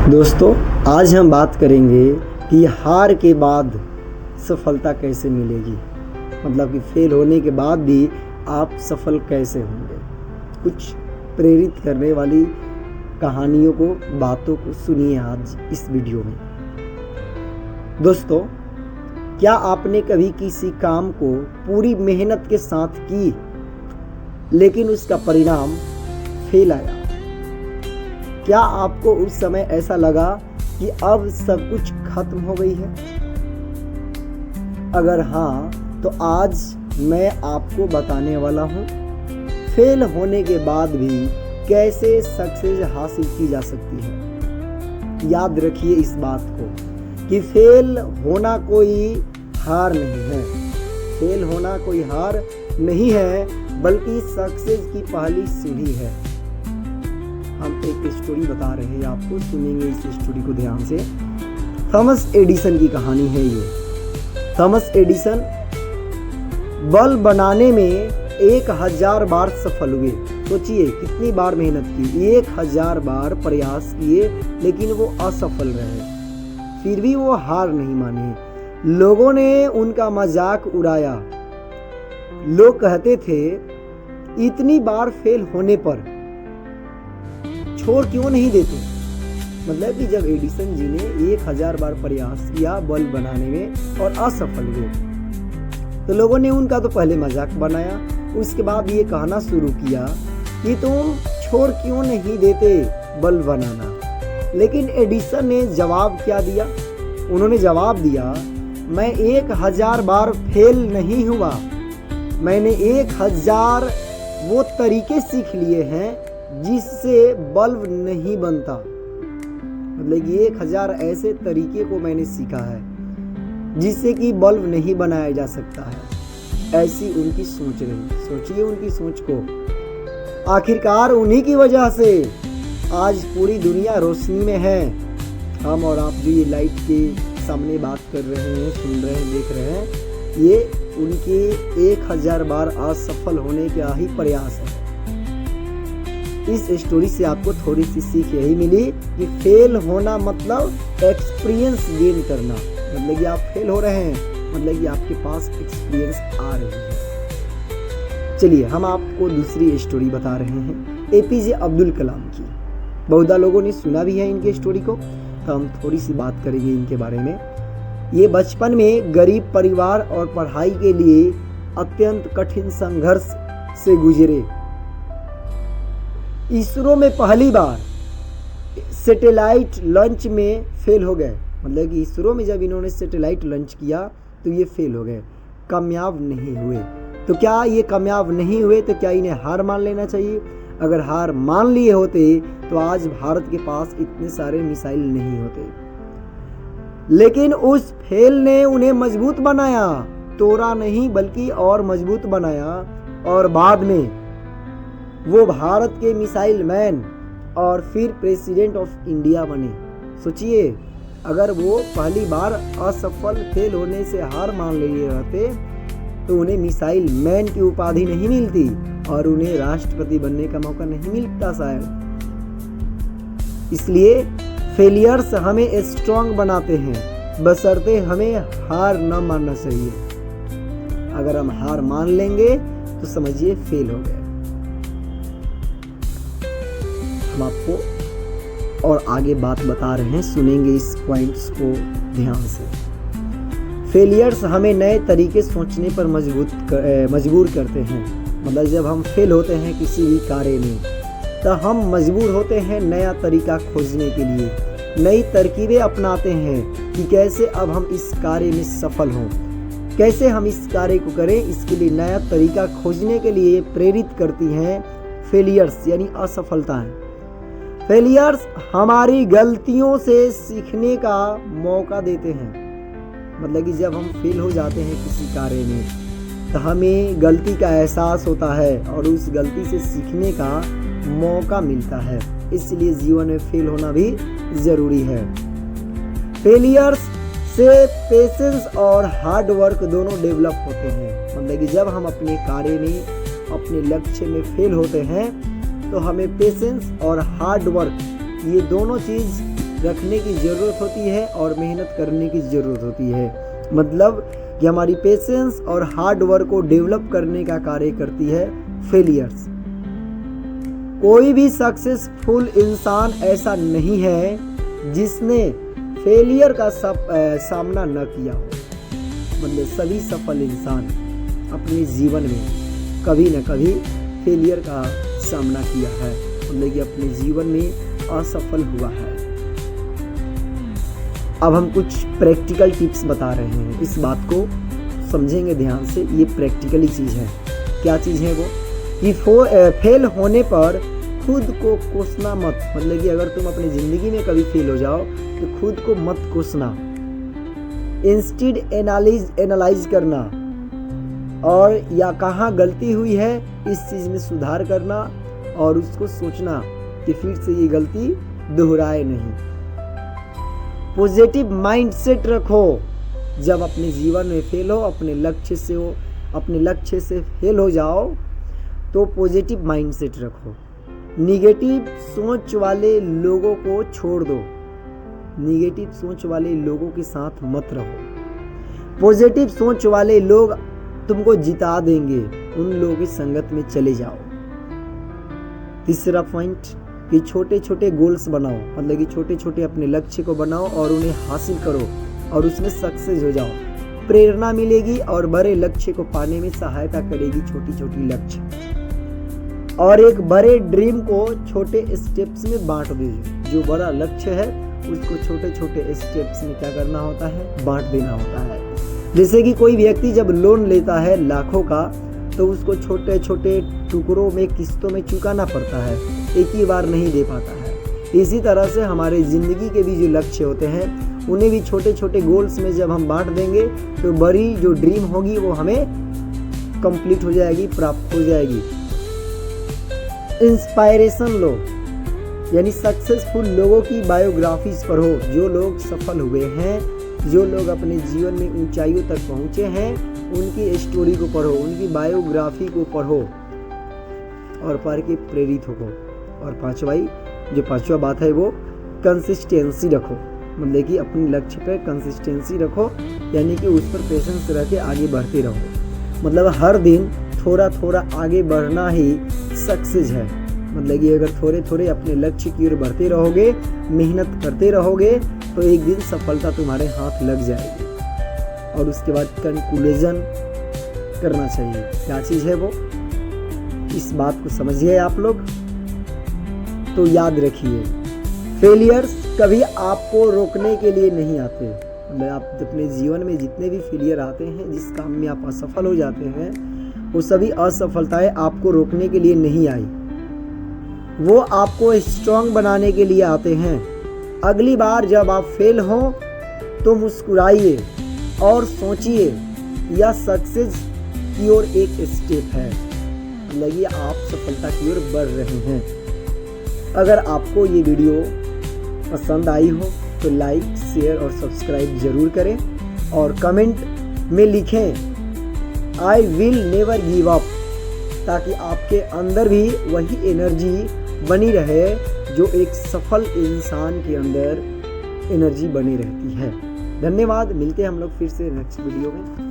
दोस्तों, आज हम बात करेंगे कि हार के बाद सफलता कैसे मिलेगी। मतलब कि फेल होने के बाद भी आप सफल कैसे होंगे। कुछ प्रेरित करने वाली कहानियों को, बातों को सुनिए आज इस वीडियो में। दोस्तों, क्या आपने कभी किसी काम को पूरी मेहनत के साथ की लेकिन उसका परिणाम फेल आया? क्या आपको उस समय ऐसा लगा कि अब सब कुछ खत्म हो गई है? अगर हाँ, तो आज मैं आपको बताने वाला हूँ फेल होने के बाद भी कैसे सक्सेस हासिल की जा सकती है। याद रखिए इस बात को कि फेल होना कोई हार नहीं है। फेल होना कोई हार नहीं है, बल्कि सक्सेस की पहली सीढ़ी है। हम एक स्टोरी बता रहे हैं आपको, सुनेंगे इस स्टोरी को ध्यान से। थॉमस एडिसन की कहानी है ये। थॉमस एडिसन बल्ब बनाने में 1000 बार सफल हुए। सोचिए कितनी बार मेहनत की, 1000 बार प्रयास किए लेकिन वो असफल रहे। फिर भी वो हार नहीं माने। लोगों ने उनका मजाक उड़ाया। लोग कहते थे, इतनी बार फेल होने पर छोड़ क्यों नहीं देते। मतलब कि जब एडिसन जी ने 1000 बार प्रयास किया बल्ब बनाने में और असफल हुए, तो लोगों ने उनका तो पहले मजाक बनाया, उसके बाद ये कहना शुरू किया कि तुम छोड़ क्यों नहीं देते बल्ब बनाना। लेकिन एडिसन ने जवाब क्या दिया? उन्होंने जवाब दिया, मैं 1000 बार फेल नहीं हुआ, मैंने 1000 वो तरीके सीख लिए हैं जिससे बल्ब नहीं बनता। मतलब 1000 ऐसे तरीके को मैंने सीखा है जिससे कि बल्ब नहीं बनाया जा सकता है। ऐसी उनकी सोच रही। सोचिए उनकी सोच को। आखिरकार उन्हीं की वजह से आज पूरी दुनिया रोशनी में है। हम और आप जो ये लाइट के सामने बात कर रहे हैं, सुन रहे हैं, देख रहे हैं, ये उनके 1000 बार असफल होने का ही प्रयास है। इस स्टोरी से आपको थोड़ी सी सीख यही मिली कि फेल होना मतलब एक्सपीरियंस गेन करना। मतलब कि आप फेल हो रहे हैं, मतलब कि आपके पास एक्सपीरियंस आ रही है। चलिए हम आपको दूसरी स्टोरी बता रहे हैं, एपीजे अब्दुल कलाम की। बहुधा लोगों ने सुना भी है इनके स्टोरी को, तो हम थोड़ी सी बात करेंगे इनके बारे में। ये बचपन में गरीब परिवार और पढ़ाई के लिए अत्यंत कठिन संघर्ष से गुजरे। इसरो में पहली बार सैटेलाइट लॉन्च में फेल हो गए। मतलब कि इसरो में जब इन्होंने सैटेलाइट लॉन्च किया तो ये फेल हो गए, कामयाब नहीं हुए। तो क्या ये कामयाब नहीं हुए तो क्या इन्हें हार मान लेना चाहिए? अगर हार मान लिए होते तो आज भारत के पास इतने सारे मिसाइल नहीं होते। लेकिन उस फेल ने उन्हें मजबूत बनाया, तोड़ा नहीं बल्कि और मजबूत बनाया, और बाद में वो भारत के मिसाइल मैन और फिर प्रेसिडेंट ऑफ इंडिया बने। सोचिए अगर वो पहली बार असफल फेल होने से हार मान लिए रहते तो उन्हें मिसाइल मैन की उपाधि नहीं मिलती और उन्हें राष्ट्रपति बनने का मौका नहीं मिलता शायद। इसलिए फेलियर्स हमें स्ट्रांग बनाते हैं, बशर्ते हमें हार न मानना चाहिए। अगर हम हार मान लेंगे तो समझिए फेल हो गए। हम आपको और आगे बात बता रहे हैं, सुनेंगे इस पॉइंट्स को ध्यान से। फेलियर्स हमें नए तरीके सोचने पर मजबूर करते हैं। मतलब जब हम फेल होते हैं किसी भी कार्य में तो हम मजबूर होते हैं नया तरीका खोजने के लिए, नई तरकीबें अपनाते हैं कि कैसे अब हम इस कार्य में सफल हों, कैसे हम इस कार्य को करें। इसके लिए नया तरीका खोजने के लिए प्रेरित करती हैं फेलियर्स यानी असफलताएं। फेलियर्स हमारी गलतियों से सीखने का मौका देते हैं। मतलब कि जब हम फेल हो जाते हैं किसी कार्य में तो हमें गलती का एहसास होता है और उस गलती से सीखने का मौका मिलता है। इसलिए जीवन में फेल होना भी जरूरी है। फेलियर्स से पेशेंस और हार्ड वर्क दोनों डेवलप होते हैं। मतलब कि जब हम अपने कार्य में, अपने लक्ष्य में फेल होते हैं तो हमें पेशेंस और हार्ड वर्क ये दोनों चीज़ रखने की ज़रूरत होती है और मेहनत करने की ज़रूरत होती है। मतलब कि हमारी पेशेंस और हार्ड वर्क को डेवलप करने का कार्य करती है फेलियर्स। कोई भी सक्सेसफुल इंसान ऐसा नहीं है जिसने फेलियर का सामना न किया हो। मतलब सभी सफल इंसान अपने जीवन में कभी न कभी फेलियर का सामना किया है, मतलब कि अपने जीवन में असफल हुआ है। अब हम कुछ प्रैक्टिकल टिप्स बता रहे हैं, इस बात को समझेंगे ध्यान से। ये प्रैक्टिकली चीज़ है। क्या चीज़ है वो? कि फेल होने पर खुद को कोसना मत। मतलब कि अगर तुम अपनी ज़िंदगी में कभी फेल हो जाओ तो खुद को मत कोसना। इंस्टेड एनालाइज करना और या कहाँ गलती हुई है इस चीज़ में सुधार करना और उसको सोचना कि फिर से ये गलती दोहराए नहीं। पॉजिटिव माइंडसेट रखो। जब अपने जीवन में फेल हो, अपने लक्ष्य से फेल हो जाओ तो पॉजिटिव माइंडसेट रखो। निगेटिव सोच वाले लोगों को छोड़ दो। निगेटिव सोच वाले लोगों के साथ मत रहो। पॉजिटिव सोच वाले लोग तुमको जिता देंगे, उन लोगों की संगत में चले जाओ। तीसरा पॉइंट कि छोटे छोटे गोल्स बनाओ। मतलब कि छोटे छोटे अपने लक्ष्य को बनाओ और उन्हें हासिल करो और उसमें सक्सेस हो जाओ। प्रेरणा मिलेगी और बड़े लक्ष्य को पाने में सहायता करेगी छोटी छोटी लक्ष्य। और एक बड़े ड्रीम को छोटे स्टेप्स में बांट दीजिए। जो बड़ा लक्ष्य है उसको छोटे छोटे स्टेप्स में क्या करना होता है? बांट देना होता है। जैसे कि कोई व्यक्ति जब लोन लेता है लाखों का तो उसको छोटे छोटे टुकड़ों में किस्तों में चुकाना पड़ता है, एक ही बार नहीं दे पाता है। इसी तरह से हमारे ज़िंदगी के भी जो लक्ष्य होते हैं उन्हें भी छोटे छोटे गोल्स में जब हम बांट देंगे तो बड़ी जो ड्रीम होगी वो हमें कंप्लीट हो जाएगी, प्राप्त हो जाएगी। इंस्पायरेशन लो, यानी सक्सेसफुल लोगों की बायोग्राफीज पढ़ो। जो लोग सफल हुए हैं, जो लोग अपने जीवन में ऊंचाइयों तक पहुंचे हैं, उनकी स्टोरी को पढ़ो, उनकी बायोग्राफी को पढ़ो और पढ़ के प्रेरित हो। और पांचवा बात है वो कंसिस्टेंसी रखो। मतलब कि अपने लक्ष्य पर कंसिस्टेंसी रखो, यानी कि उस पर पेशेंस रख के आगे बढ़ते रहो। मतलब हर दिन थोड़ा थोड़ा आगे बढ़ना ही सक्सेस है। मतलब कि अगर थोड़े थोड़े अपने लक्ष्य की ओर बढ़ते रहोगे, मेहनत करते रहोगे तो एक दिन सफलता तुम्हारे हाथ लग जाएगी। और उसके बाद कंक्लूजन करना चाहिए। क्या चीज़ है वो? इस बात को समझिए आप लोग। तो याद रखिए, फेलियर्स कभी आपको रोकने के लिए नहीं आते। मतलब आप अपने जीवन में जितने भी फेलियर आते हैं, जिस काम में आप असफल हो जाते हैं, वो सभी असफलताएं आपको रोकने के लिए नहीं आई, वो आपको स्ट्रांग बनाने के लिए आते हैं। अगली बार जब आप फेल हो तो मुस्कुराइए और सोचिए यह सक्सेस की ओर एक स्टेप है। लगिए आप सफलता की ओर बढ़ रहे हैं। अगर आपको ये वीडियो पसंद आई हो तो लाइक, शेयर और सब्सक्राइब जरूर करें और कमेंट में लिखें I will never give up, ताकि आपके अंदर भी वही एनर्जी बनी रहे जो एक सफल इंसान के अंदर एनर्जी बनी रहती है। धन्यवाद। मिलते हैं हम लोग फिर से नेक्स्ट वीडियो में।